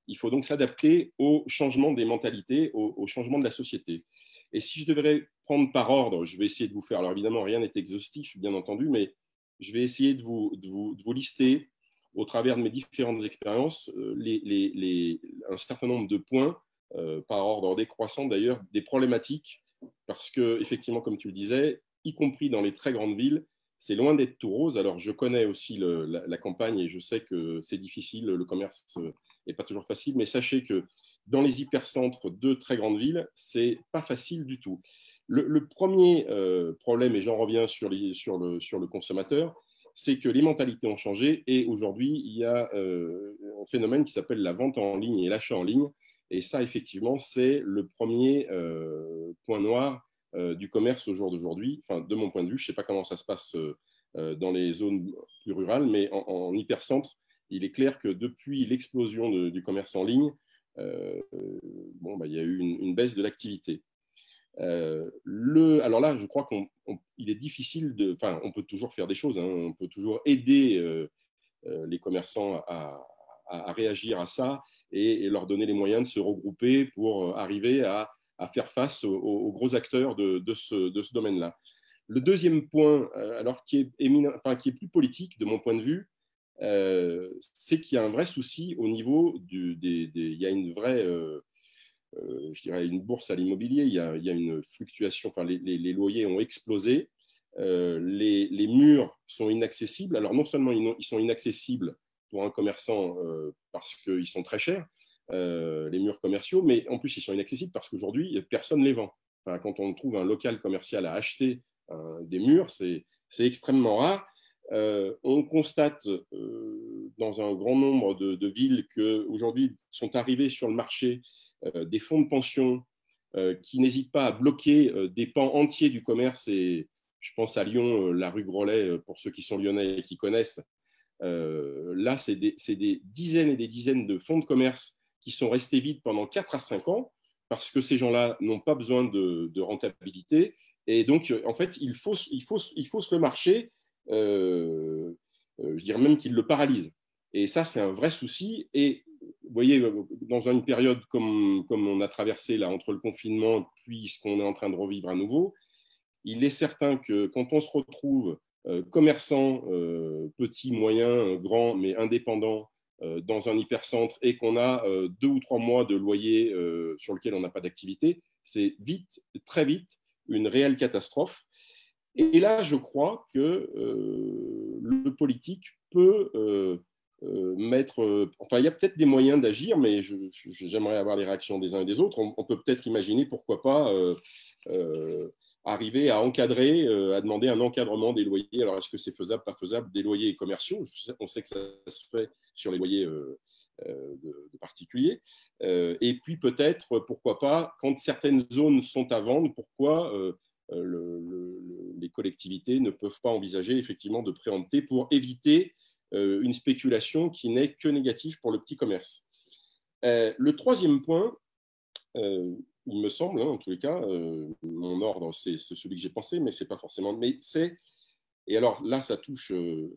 il faut donc s'adapter au changement des mentalités, au changement de la société. Et si je devrais prendre par ordre, je vais essayer de vous faire, alors évidemment, rien n'est exhaustif, bien entendu, mais je vais essayer de vous lister au travers de mes différentes expériences, un certain nombre de points, par ordre décroissant d'ailleurs, des problématiques, parce que, effectivement, comme tu le disais, y compris dans les très grandes villes, c'est loin d'être tout rose. Alors, je connais aussi la campagne et je sais que c'est difficile, le commerce n'est pas toujours facile, mais sachez que dans les hypercentres de très grandes villes, c'est pas facile du tout. Le premier problème, et j'en reviens sur le consommateur, c'est que les mentalités ont changé et aujourd'hui, il y a un phénomène qui s'appelle la vente en ligne et l'achat en ligne. Et ça, effectivement, c'est le premier point noir du commerce au jour d'aujourd'hui. Enfin, de mon point de vue, je ne sais pas comment ça se passe dans les zones plus rurales, mais en hypercentre, il est clair que depuis l'explosion du commerce en ligne, il y a eu une baisse de l'activité. Alors là, je crois qu'il est difficile enfin, on peut toujours faire des choses, hein, on peut toujours aider les commerçants à réagir à ça et leur donner les moyens de se regrouper pour arriver à faire face aux gros acteurs de ce domaine-là. Le deuxième point, alors qui est plus politique de mon point de vue, c'est qu'il y a un vrai souci au niveau il y a une vraie, je dirais, une bourse à l'immobilier, il y a une fluctuation, enfin, les loyers ont explosé, les murs sont inaccessibles. Alors non seulement ils sont inaccessibles pour un commerçant parce qu'ils sont très chers, les murs commerciaux, mais en plus ils sont inaccessibles parce qu'aujourd'hui personne ne les vend. Enfin, quand on trouve un local commercial à acheter des murs, c'est extrêmement rare. On constate dans un grand nombre de villes qu'aujourd'hui sont arrivés sur le marché des fonds de pension qui n'hésitent pas à bloquer des pans entiers du commerce. Et je pense à Lyon, la rue Grolet, pour ceux qui sont lyonnais et qui connaissent. Là, c'est des dizaines et des dizaines de fonds de commerce qui sont restés vides pendant 4 à 5 ans parce que ces gens-là n'ont pas besoin de rentabilité. Et donc, en fait, il fausse le marché. Je dirais même qu'il le paralyse. Et ça, c'est un vrai souci. Et vous voyez, dans une période comme on a traversé là, entre le confinement puis ce qu'on est en train de revivre à nouveau, il est certain que quand on se retrouve commerçant, petit, moyen, grand, mais indépendant, dans un hypercentre et qu'on a 2 ou 3 mois de loyer sur lequel on n'a pas d'activité, c'est vite, très vite, une réelle catastrophe. Et là, je crois que le politique peut mettre... enfin, il y a peut-être des moyens d'agir, mais j'aimerais avoir les réactions des uns et des autres. On peut peut-être imaginer, pourquoi pas, arriver à encadrer, à demander un encadrement des loyers. Alors, est-ce que c'est faisable, pas faisable, des loyers commerciaux? On sait que ça se fait sur les loyers de particuliers. Et puis, peut-être, pourquoi pas, quand certaines zones sont à vendre, pourquoi les collectivités ne peuvent pas envisager effectivement de préempter pour éviter une spéculation qui n'est que négative pour le petit commerce. Le troisième point, il me semble, hein, en tous les cas, mon ordre, c'est celui que j'ai pensé, mais ce n'est pas forcément... Mais c'est... Et alors là, ça touche,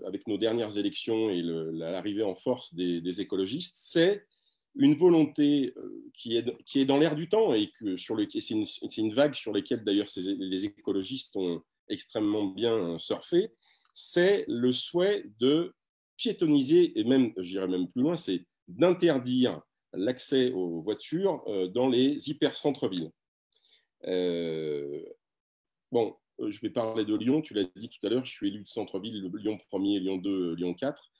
avec nos dernières élections et l'arrivée en force des écologistes, c'est une volonté qui est dans l'air du temps et c'est une vague sur laquelle d'ailleurs les écologistes ont extrêmement bien surfé, c'est le souhait de piétoniser, et même, je dirais même plus loin, c'est d'interdire l'accès aux voitures dans les hyper-centres-villes. Bon, je vais parler de Lyon, tu l'as dit tout à l'heure, je suis élu de centre-ville, Lyon 1er, Lyon 2, Lyon 4.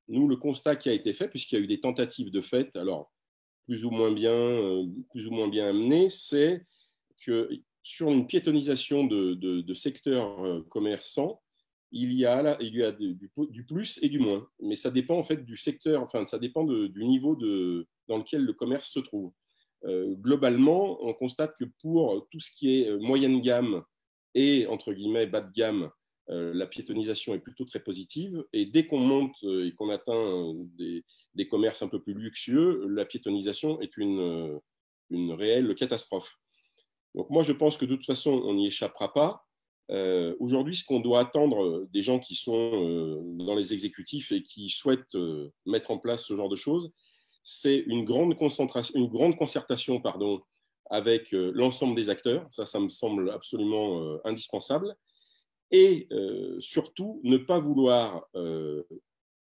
Nous, le constat qui a été fait, puisqu'il y a eu des tentatives de fait, alors plus ou moins bien amenées, c'est que sur une piétonisation de secteurs commerçants, il y a du plus et du moins. Mais ça dépend en fait du secteur, enfin ça dépend du niveau dans lequel le commerce se trouve. Globalement, on constate que pour tout ce qui est moyenne gamme et entre guillemets bas de gamme, la piétonisation est plutôt très positive. Et dès qu'on monte et qu'on atteint des commerces un peu plus luxueux, la piétonisation est une réelle catastrophe. Donc moi, je pense que de toute façon, on n'y échappera pas. Aujourd'hui, ce qu'on doit attendre des gens qui sont dans les exécutifs et qui souhaitent mettre en place ce genre de choses, c'est une grande concertation avec l'ensemble des acteurs. Ça me semble absolument indispensable. Et surtout, ne pas vouloir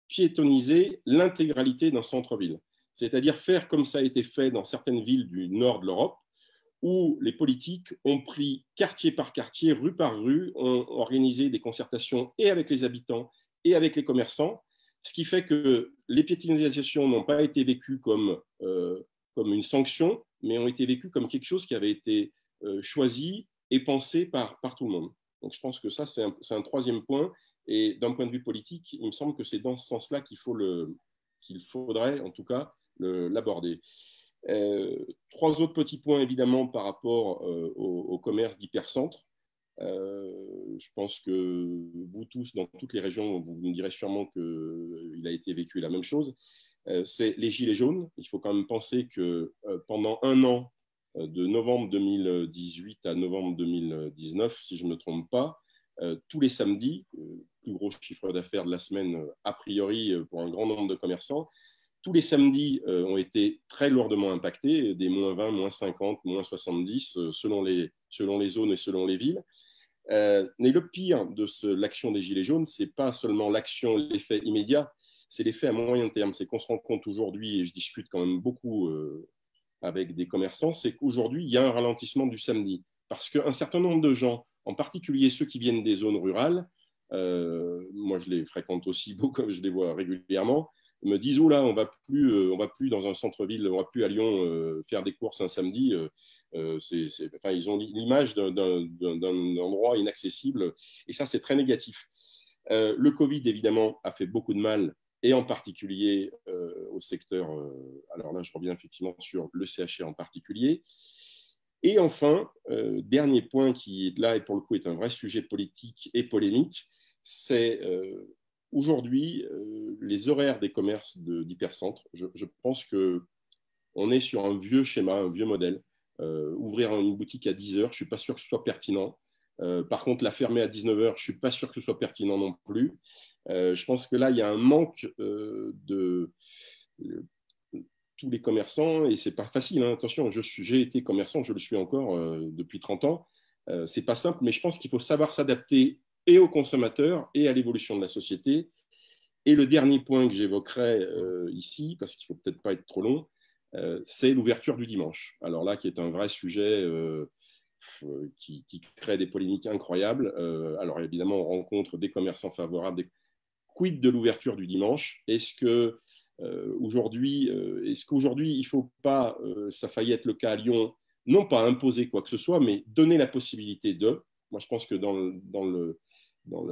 piétoniser l'intégralité d'un centre-ville. C'est-à-dire faire comme ça a été fait dans certaines villes du nord de l'Europe, où les politiques ont pris quartier par quartier, rue par rue, ont organisé des concertations et avec les habitants et avec les commerçants, ce qui fait que les piétonisations n'ont pas été vécues comme une sanction, mais ont été vécues comme quelque chose qui avait été choisi et pensé par tout le monde. Donc je pense que ça, c'est un troisième point. Et d'un point de vue politique, il me semble que c'est dans ce sens-là qu'il faudrait, en tout cas, l'aborder. 3 autres petits points, évidemment, par rapport au commerce d'hypercentre. Je pense que vous tous, dans toutes les régions, vous me direz sûrement qu'il a été vécu la même chose. C'est les gilets jaunes. Il faut quand même penser que pendant un an, de novembre 2018 à novembre 2019, si je ne me trompe pas, tous les samedis, plus gros chiffre d'affaires de la semaine a priori pour un grand nombre de commerçants, tous les samedis ont été très lourdement impactés, des moins 20, moins 50, moins 70, selon les zones et selon les villes. Mais le pire de l'action des Gilets jaunes, ce n'est pas seulement l'action, l'effet immédiat, c'est l'effet à moyen terme. C'est qu'on se rend compte aujourd'hui, et je discute quand même beaucoup avec des commerçants, c'est qu'aujourd'hui, il y a un ralentissement du samedi. Parce qu'un certain nombre de gens, en particulier ceux qui viennent des zones rurales, moi je les fréquente aussi beaucoup, je les vois régulièrement, me disent oh là, on va plus dans un centre-ville, on va plus à Lyon faire des courses un samedi. Enfin, ils ont l'image d'un endroit inaccessible, et ça c'est très négatif. Le Covid évidemment a fait beaucoup de mal, et en particulier au secteur. Alors là, je reviens effectivement sur le CHR en particulier. Et enfin, dernier point qui là et pour le coup est un vrai sujet politique et polémique, c'est aujourd'hui les horaires des commerces d'hypercentres. Je pense qu'on est sur un vieux schéma, un vieux modèle. Ouvrir une boutique à 10 heures, je ne suis pas sûr que ce soit pertinent. Par contre, la fermer à 19 heures, je ne suis pas sûr que ce soit pertinent non plus. Je pense que là, il y a un manque de tous les commerçants, et ce n'est pas facile. Hein, attention, j'ai été commerçant, je le suis encore depuis 30 ans. Ce n'est pas simple, mais je pense qu'il faut savoir s'adapter et aux consommateurs et à l'évolution de la société. Et le dernier point que j'évoquerai ici, parce qu'il ne faut peut-être pas être trop long, c'est l'ouverture du dimanche. Alors là, qui est un vrai sujet qui crée des polémiques incroyables. Alors évidemment, on rencontre des commerçants favorables. Quid de l'ouverture du dimanche? Est-ce qu'aujourd'hui, il ne faut pas, ça a failli être le cas à Lyon, non pas imposer quoi que ce soit, mais donner la possibilité de. Moi, je pense que dans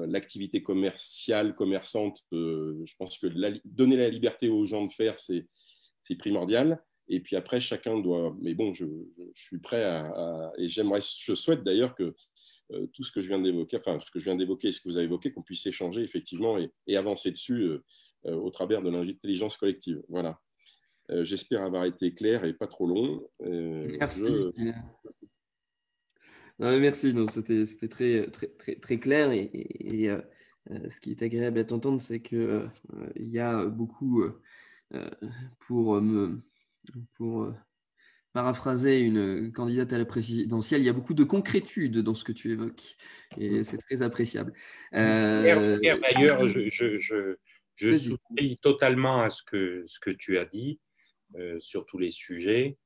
l'activité commerciale, commerçante, je pense que donner la liberté aux gens de faire, c'est primordial. Et puis après, chacun doit. Mais bon, je suis prêt et je souhaite d'ailleurs que tout ce que je viens d'évoquer, enfin, ce que je viens d'évoquer et ce que vous avez évoqué, qu'on puisse échanger effectivement et avancer dessus au travers de l'intelligence collective. Voilà. J'espère avoir été clair et pas trop long. Merci. Non, merci. C'était très clair. Et ce qui est agréable à t'entendre, c'est qu'il y a beaucoup, pour paraphraser une candidate à la présidentielle, il y a beaucoup de concrétude dans ce que tu évoques. Et c'est très appréciable. Pierre, d'ailleurs, je souscris totalement à ce que tu as dit sur tous les sujets.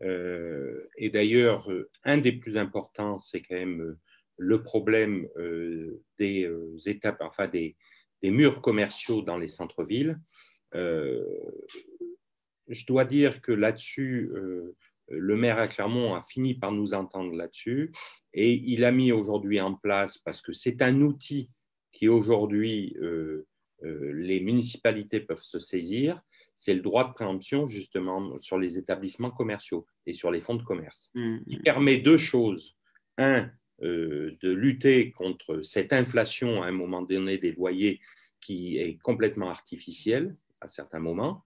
Et d'ailleurs, un des plus importants, c'est quand même le problème des étapes, enfin des murs commerciaux dans les centres-villes. Je dois dire que là-dessus, le maire à Clermont a fini par nous entendre là-dessus, et il a mis aujourd'hui en place, parce que c'est un outil qui aujourd'hui les municipalités peuvent se saisir, c'est le droit de préemption justement sur les établissements commerciaux et sur les fonds de commerce. Il permet deux choses. Un, de lutter contre cette inflation à un moment donné des loyers qui est complètement artificielle à certains moments.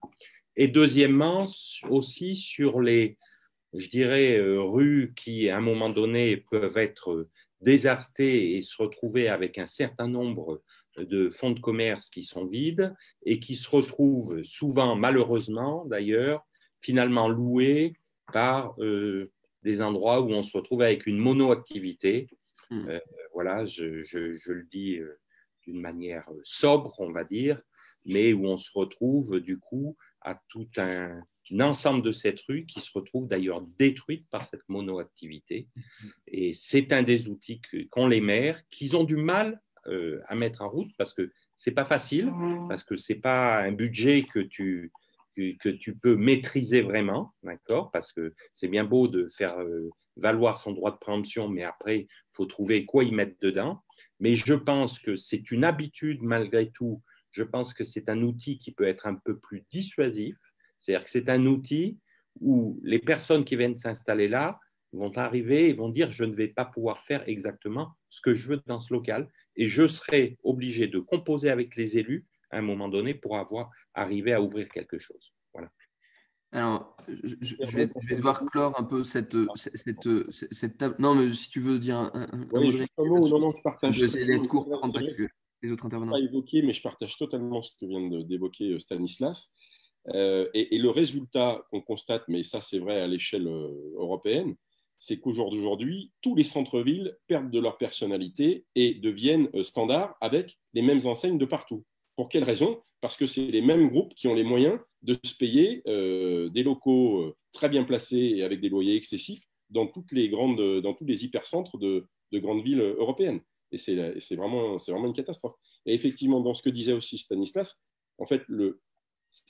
Et deuxièmement, aussi sur les, je dirais, rues qui, à un moment donné, peuvent être désertées et se retrouver avec un certain nombre de fonds de commerce qui sont vides et qui se retrouvent souvent, malheureusement d'ailleurs, finalement loués par des endroits où on se retrouve avec une monoactivité. Voilà, je le dis d'une manière sobre, on va dire, mais où on se retrouve du coup à tout un ensemble de cette rue qui se retrouve d'ailleurs détruite par cette monoactivité. Et c'est un des outils qu'ont les maires, qu'ils ont du mal à mettre en route, parce que c'est pas facile, parce que c'est pas un budget que tu peux maîtriser vraiment, d'accord, parce que c'est bien beau de faire valoir son droit de préemption, mais après, il faut trouver quoi y mettre dedans. Mais je pense que c'est une habitude malgré tout. Je pense que c'est un outil qui peut être un peu plus dissuasif. C'est-à-dire que c'est un outil où les personnes qui viennent s'installer là vont arriver et vont dire « je ne vais pas pouvoir faire exactement ce que je veux dans ce local et je serai obligé de composer avec les élus à un moment donné pour arriver à ouvrir quelque chose. » Voilà. Alors, je vais devoir clore un peu cette table. Non, mais si tu veux dire un Oui, mot de juste un mot. Non, non, je on partage. peut essayer d'être court C'est pour vrai, rendre c'est vrai, les autres intervenants. pas évoqué, mais je partage totalement ce que vient d'évoquer Stanislas. Et le résultat qu'on constate, mais ça c'est vrai à l'échelle européenne, c'est qu'aujourd'hui, tous les centres-villes perdent de leur personnalité et deviennent standards avec les mêmes enseignes de partout. Pour quelle raison? Parce que c'est les mêmes groupes qui ont les moyens de se payer des locaux très bien placés et avec des loyers excessifs dans tous les hypercentres de grandes villes européennes. Et c'est vraiment une catastrophe. Et effectivement, dans ce que disait aussi Stanislas, en fait,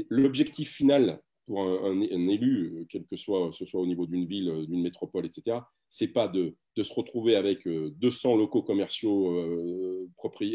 l'objectif final pour un élu, quel que soit, ce soit au niveau d'une ville, d'une métropole, etc., c'est pas de se retrouver avec 200 locaux commerciaux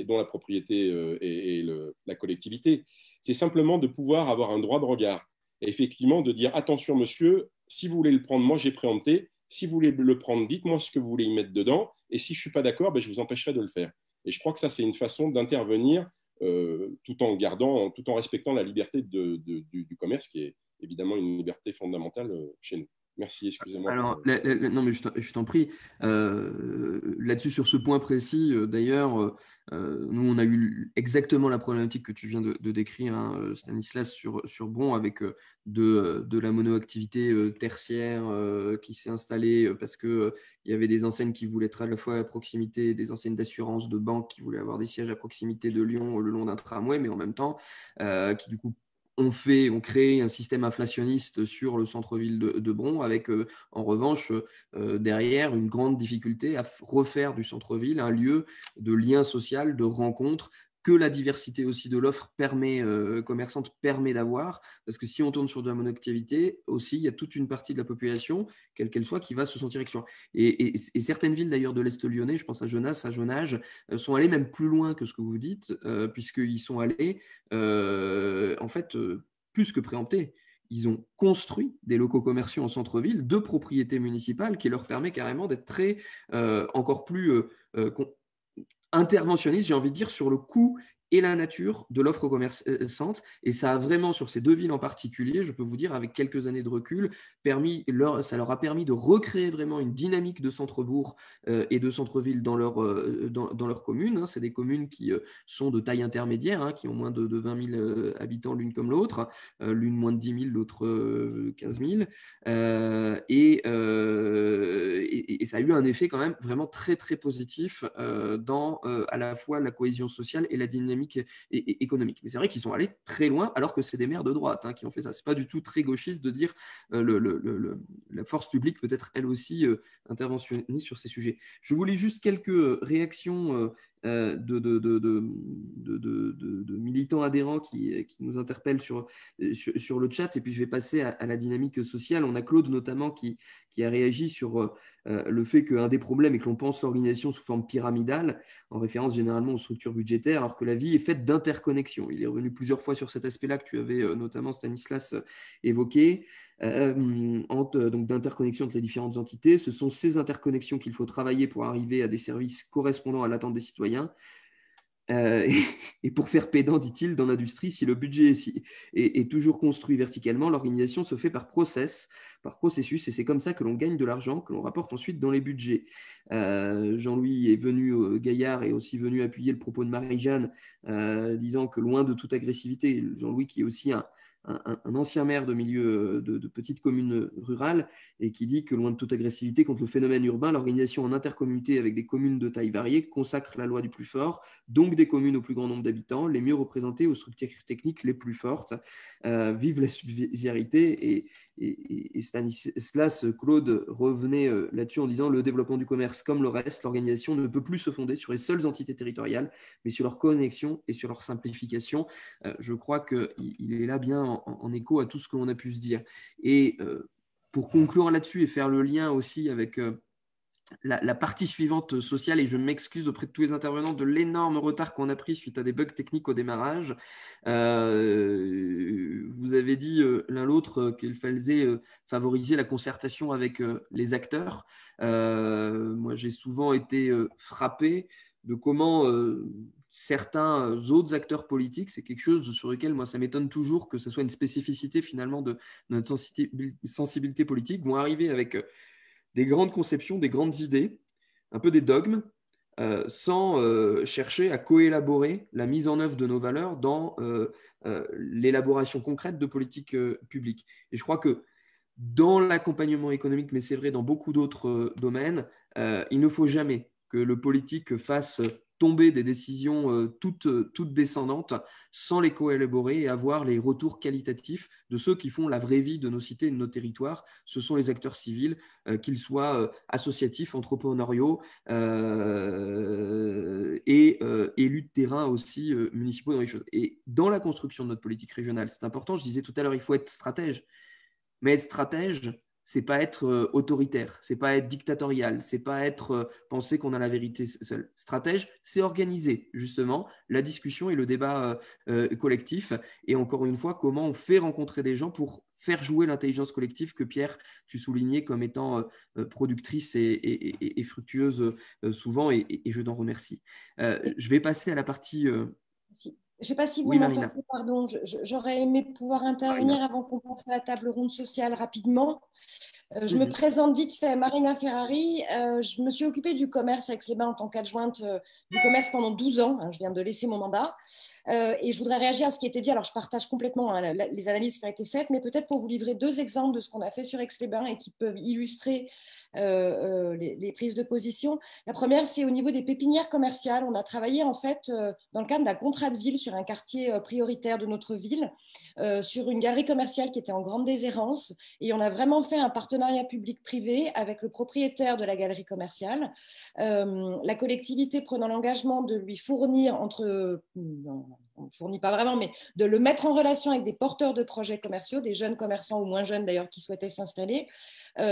dont la propriété est la collectivité. C'est simplement de pouvoir avoir un droit de regard. Et effectivement, de dire attention, monsieur, si vous voulez le prendre, moi j'ai préempté. Si vous voulez le prendre, dites-moi ce que vous voulez y mettre dedans. Et si je ne suis pas d'accord, ben, je vous empêcherai de le faire. Et je crois que ça, c'est une façon d'intervenir tout en respectant la liberté du commerce, qui est évidemment une liberté fondamentale chez nous. Merci, excusez-moi. Alors, non, mais je t'en prie. Là-dessus, sur ce point précis, d'ailleurs, nous, on a eu exactement la problématique que tu viens de décrire, hein, Stanislas, sur Bron, avec de la monoactivité tertiaire qui s'est installée parce qu'il y avait des enseignes qui voulaient être à la fois à proximité, des enseignes d'assurance, de banques qui voulaient avoir des sièges à proximité de Lyon le long d'un tramway, mais en même temps, qui du coup ont créé un système inflationniste sur le centre-ville de Bron, avec en revanche derrière une grande difficulté à refaire du centre-ville un lieu de lien social, de rencontre, que la diversité aussi de l'offre commerçante permet d'avoir, parce que si on tourne sur de la monoactivité, aussi, il y a toute une partie de la population, quelle qu'elle soit, qui va se sentir exclue. Et certaines villes d'ailleurs de l'Est lyonnais, je pense à Genasse, à Jonage, sont allées même plus loin que ce que vous dites, puisqu'ils sont allés en fait plus que préemptés. Ils ont construit des locaux commerciaux en centre-ville de propriété municipale qui leur permet carrément d'être très encore plus interventionniste, j'ai envie de dire, sur le coût et la nature de l'offre commerçante. Et ça a vraiment, sur ces deux villes en particulier, je peux vous dire, avec quelques années de recul, ça leur a permis de recréer vraiment une dynamique de centre-bourg et de centre-ville dans leur commune. Hein. C'est des communes qui sont de taille intermédiaire, hein, qui ont moins de 20 000 habitants l'une comme l'autre, l'une moins de 10 000, l'autre 15 000. Et ça a eu un effet quand même vraiment très, très positif dans à la fois la cohésion sociale et la dynamique économique. Mais c'est vrai qu'ils sont allés très loin, alors que c'est des maires de droite hein, qui ont fait ça. C'est pas du tout très gauchiste de dire la force publique peut être elle aussi interventionniste sur ces sujets. Je voulais juste quelques réactions de militants adhérents qui nous interpellent sur le chat, et puis je vais passer à la dynamique sociale. On a Claude notamment qui a réagi sur le fait qu'un des problèmes est que l'on pense l'organisation sous forme pyramidale, en référence généralement aux structures budgétaires, alors que la vie est faite d'interconnexions. Il est revenu plusieurs fois sur cet aspect-là que tu avais notamment, Stanislas, évoqué, donc d'interconnexion entre les différentes entités. Ce sont ces interconnexions qu'il faut travailler pour arriver à des services correspondant à l'attente des citoyens. Et pour faire pédant, dit-il, dans l'industrie, si le budget est toujours construit verticalement, l'organisation se fait par processus, et c'est comme ça que l'on gagne de l'argent, que l'on rapporte ensuite dans les budgets. Jean-Louis est venu, Gaillard est aussi venu appuyer le propos de Marie-Jeanne, disant que loin de toute agressivité, Jean-Louis qui est aussi un ancien maire de milieu de petites communes rurales, et qui dit que loin de toute agressivité contre le phénomène urbain, l'organisation en intercommunauté avec des communes de taille variée consacre la loi du plus fort, donc des communes au plus grand nombre d'habitants, les mieux représentées aux structures techniques les plus fortes. Vive la subsidiarité. Et Stanislas, Claude revenait là-dessus en disant: le développement du commerce, comme le reste, l'organisation ne peut plus se fonder sur les seules entités territoriales, mais sur leur connexion et sur leur simplification. Je crois qu'il est là bien en écho à tout ce que l'on a pu se dire. Et pour conclure là-dessus et faire le lien aussi avec la partie suivante sociale, et je m'excuse auprès de tous les intervenants de l'énorme retard qu'on a pris suite à des bugs techniques au démarrage. Vous avez dit l'un l'autre qu'il fallait favoriser la concertation avec les acteurs. Moi, j'ai souvent été frappé de comment certains autres acteurs politiques, c'est quelque chose sur lequel moi ça m'étonne toujours que ce soit une spécificité finalement de notre sensibilité politique, vont arriver avec des grandes conceptions, des grandes idées, un peu des dogmes, sans chercher à coélaborer la mise en œuvre de nos valeurs dans l'élaboration concrète de politiques publiques. Et je crois que dans l'accompagnement économique, mais c'est vrai dans beaucoup d'autres domaines, il ne faut jamais que le politique fasse tomber des décisions toutes descendantes sans les coélaborer et avoir les retours qualitatifs de ceux qui font la vraie vie de nos cités et de nos territoires. Ce sont les acteurs civils, qu'ils soient associatifs, entrepreneuriaux et élus de terrain aussi municipaux dans les choses. Et dans la construction de notre politique régionale, c'est important, je disais tout à l'heure, il faut être stratège. Mais être stratège, c'est pas être autoritaire, c'est pas être dictatorial, c'est pas être penser qu'on a la vérité seul. Stratège, c'est organiser justement la discussion et le débat collectif. Et encore une fois, comment on fait rencontrer des gens pour faire jouer l'intelligence collective que Pierre, tu soulignais comme étant productrice et fructueuse souvent, et je t'en remercie. Je vais passer à la partie. Je ne sais pas si vous Oui, Marina. m'entendez, pardon. J'aurais aimé pouvoir intervenir avant qu'on passe à la table ronde sociale rapidement. Je me présente vite fait, Marina Ferrari. Je me suis occupée du commerce à Aix-les-Bains en tant qu'adjointe du commerce pendant 12 ans. Je viens de laisser mon mandat. Et je voudrais réagir à ce qui a été dit. Alors, je partage complètement les analyses qui ont été faites, mais peut-être pour vous livrer 2 exemples de ce qu'on a fait sur Aix-les-Bains et qui peuvent illustrer les prises de position. La première, c'est au niveau des pépinières commerciales. On a travaillé en fait dans le cadre d'un contrat de ville sur un quartier prioritaire de notre ville, sur une galerie commerciale qui était en grande déshérence. Et on a vraiment fait un partenariat public-privé avec le propriétaire de la galerie commerciale. La collectivité prenant l'engagement de lui fournir on ne fournit pas vraiment, mais de le mettre en relation avec des porteurs de projets commerciaux, des jeunes commerçants ou moins jeunes d'ailleurs qui souhaitaient s'installer,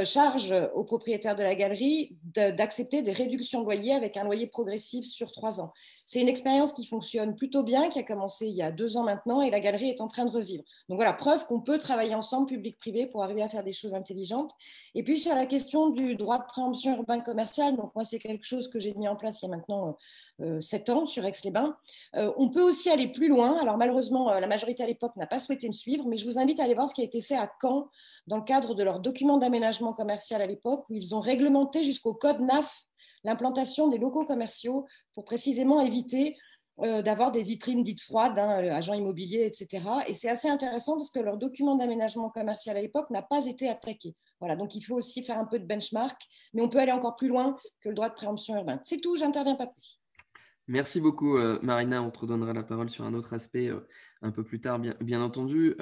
charge au propriétaire de la galerie d'accepter des réductions de loyer avec un loyer progressif sur 3 ans. C'est une expérience qui fonctionne plutôt bien, qui a commencé il y a 2 ans maintenant et la galerie est en train de revivre. Donc voilà, preuve qu'on peut travailler ensemble, public-privé, pour arriver à faire des choses intelligentes. Et puis sur la question du droit de préemption urbain commercial, donc moi c'est quelque chose que j'ai mis en place il y a maintenant 7 ans sur Aix-les-Bains. On peut aussi aller plus loin. Alors malheureusement, la majorité à l'époque n'a pas souhaité me suivre, mais je vous invite à aller voir ce qui a été fait à Caen dans le cadre de leur document d'aménagement commercial à l'époque, où ils ont réglementé jusqu'au code NAF l'implantation des locaux commerciaux pour précisément éviter d'avoir des vitrines dites froides, agents immobiliers, etc. Et c'est assez intéressant parce que leur document d'aménagement commercial à l'époque n'a pas été attaqué. Voilà, donc il faut aussi faire un peu de benchmark, mais on peut aller encore plus loin que le droit de préemption urbain. C'est tout, j'interviens pas plus. Merci beaucoup, Marina. On te redonnera la parole sur un autre aspect un peu plus tard, bien entendu.